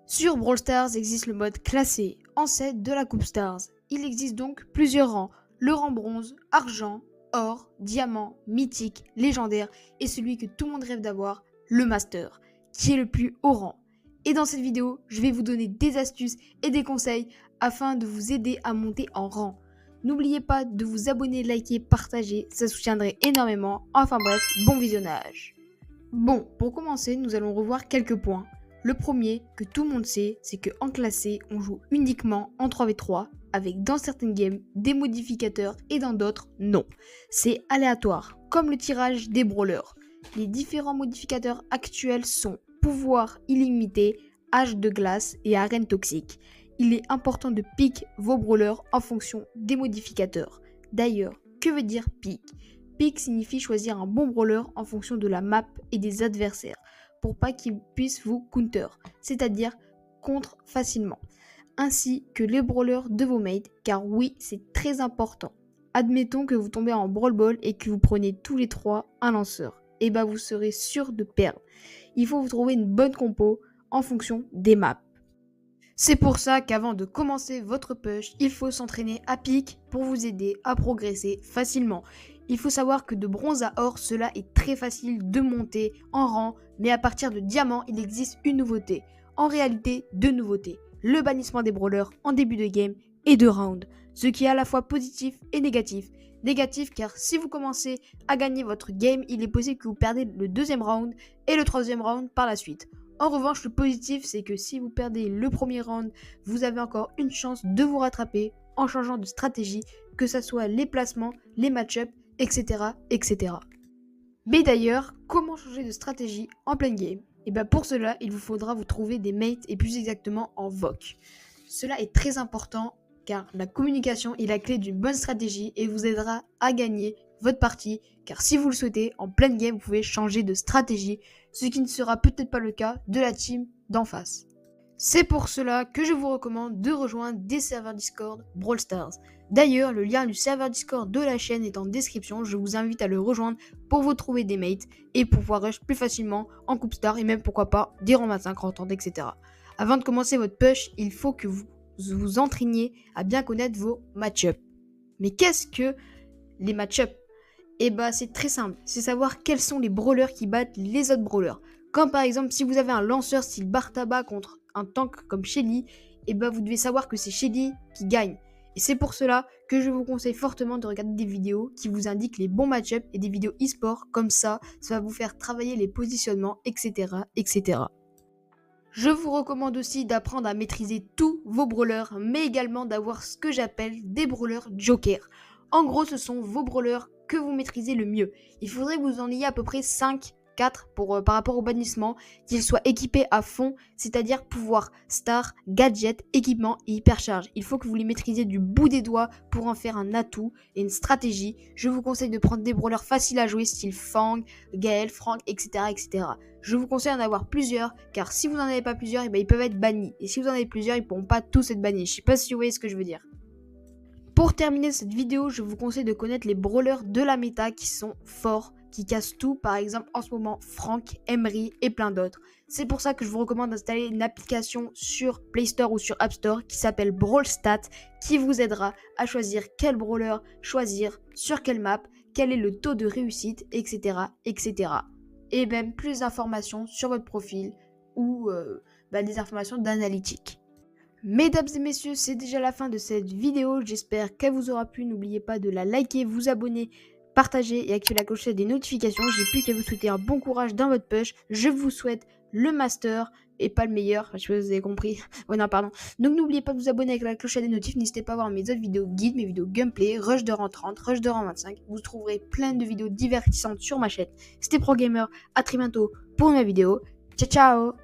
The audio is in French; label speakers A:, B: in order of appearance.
A: Sur Brawl Stars existe le mode classé, ancêtre de la Coupe Stars. Il existe donc plusieurs rangs, le rang bronze, argent, or, diamant, mythique, légendaire et celui que tout le monde rêve d'avoir, le master, qui est le plus haut rang. Et dans cette vidéo, je vais vous donner des astuces et des conseils afin de vous aider à monter en rang. N'oubliez pas de vous abonner, liker, partager, ça soutiendrait énormément. Enfin bref, bon visionnage. Bon, pour commencer, nous allons revoir quelques points. Le premier, que tout le monde sait, c'est qu'en classé, on joue uniquement en 3v3, avec dans certaines games des modificateurs et dans d'autres, non. C'est aléatoire, comme le tirage des brawlers. Les différents modificateurs actuels sont pouvoir illimité, âge de glace et arène toxique. Il est important de pick vos brawlers en fonction des modificateurs. D'ailleurs, que veut dire pick ? Pick signifie choisir un bon brawler en fonction de la map et des adversaires, pour pas qu'ils puissent vous counter, c'est-à-dire contre facilement, ainsi que les brawlers de vos mates, car oui, c'est très important. Admettons que vous tombez en Brawl Ball et que vous prenez tous les trois un lanceur, et bah vous serez sûr de perdre. Il faut vous trouver une bonne compo en fonction des maps. C'est pour ça qu'avant de commencer votre push, il faut s'entraîner à pick pour vous aider à progresser facilement. Il faut savoir que de bronze à or, cela est très facile de monter en rang, mais à partir de diamant, il existe une nouveauté. En réalité, deux nouveautés. Le bannissement des brawlers en début de game et de round, ce qui est à la fois positif et négatif. Négatif car si vous commencez à gagner votre game, il est possible que vous perdez le deuxième round et le troisième round par la suite. En revanche, le positif, c'est que si vous perdez le premier round, vous avez encore une chance de vous rattraper en changeant de stratégie, que ce soit les placements, les match-ups, etc., etc. Mais d'ailleurs, comment changer de stratégie en pleine game ? Et bien pour cela, il vous faudra vous trouver des mates et plus exactement en VOC. Cela est très important car la communication est la clé d'une bonne stratégie et vous aidera à gagner votre partie, car si vous le souhaitez, en pleine game, vous pouvez changer de stratégie, ce qui ne sera peut-être pas le cas de la team d'en face. C'est pour cela que je vous recommande de rejoindre des serveurs Discord Brawl Stars. D'ailleurs, le lien du serveur Discord de la chaîne est en description, je vous invite à le rejoindre pour vous trouver des mates et pouvoir rush plus facilement en Coupe Star et même pourquoi pas des rangs 25, rangs 30, etc. Avant de commencer votre push, il faut que vous vous entraîniez à bien connaître vos match-ups. Mais qu'est-ce que les match-ups ? Et bah c'est très simple, c'est savoir quels sont les brawlers qui battent les autres brawlers. Comme par exemple si vous avez un lanceur style Bartaba contre un tank comme Shelly, et bah vous devez savoir que c'est Shelly qui gagne. Et c'est pour cela que je vous conseille fortement de regarder des vidéos qui vous indiquent les bons match-ups et des vidéos e-sport, comme ça va vous faire travailler les positionnements, etc. etc. Je vous recommande aussi d'apprendre à maîtriser tous vos brawlers, mais également d'avoir ce que j'appelle des brawlers joker. En gros, ce sont vos brawlers que vous maîtrisez le mieux. Il faudrait que vous en ayez à peu près 4 par rapport au bannissement, qu'ils soient équipés à fond, c'est-à-dire pouvoir star, gadget, équipement et hypercharge. Il faut que vous les maîtrisiez du bout des doigts pour en faire un atout et une stratégie. Je vous conseille de prendre des brawlers faciles à jouer, style Fang, Gaël, Frank, etc., etc. Je vous conseille d'en avoir plusieurs, car si vous n'en avez pas plusieurs, ils peuvent être bannis. Et si vous en avez plusieurs, ils ne pourront pas tous être bannis. Je sais pas si vous voyez ce que je veux dire. Pour terminer cette vidéo, je vous conseille de connaître les brawlers de la méta qui sont forts, qui cassent tout, par exemple en ce moment Frank, Emery et plein d'autres. C'est pour ça que je vous recommande d'installer une application sur Play Store ou sur App Store qui s'appelle Brawl Stat, qui vous aidera à choisir quel brawler choisir, sur quelle map, quel est le taux de réussite, etc. etc. Et même plus d'informations sur votre profil ou des informations d'analytique. Mesdames et messieurs, c'est déjà la fin de cette vidéo, j'espère qu'elle vous aura plu, n'oubliez pas de la liker, vous abonner, partager et activer la clochette des notifications. J'ai plus qu'à vous souhaiter un bon courage dans votre push, je vous souhaite le master et pas le meilleur, je sais pas si vous avez compris, Donc n'oubliez pas de vous abonner avec la clochette des notifs, n'hésitez pas à voir mes autres vidéos guides, mes vidéos gameplay, rush de rang 30, rush de rang 25, vous trouverez plein de vidéos divertissantes sur ma chaîne. C'était ProGamer, à très bientôt pour une nouvelle vidéo, ciao ciao.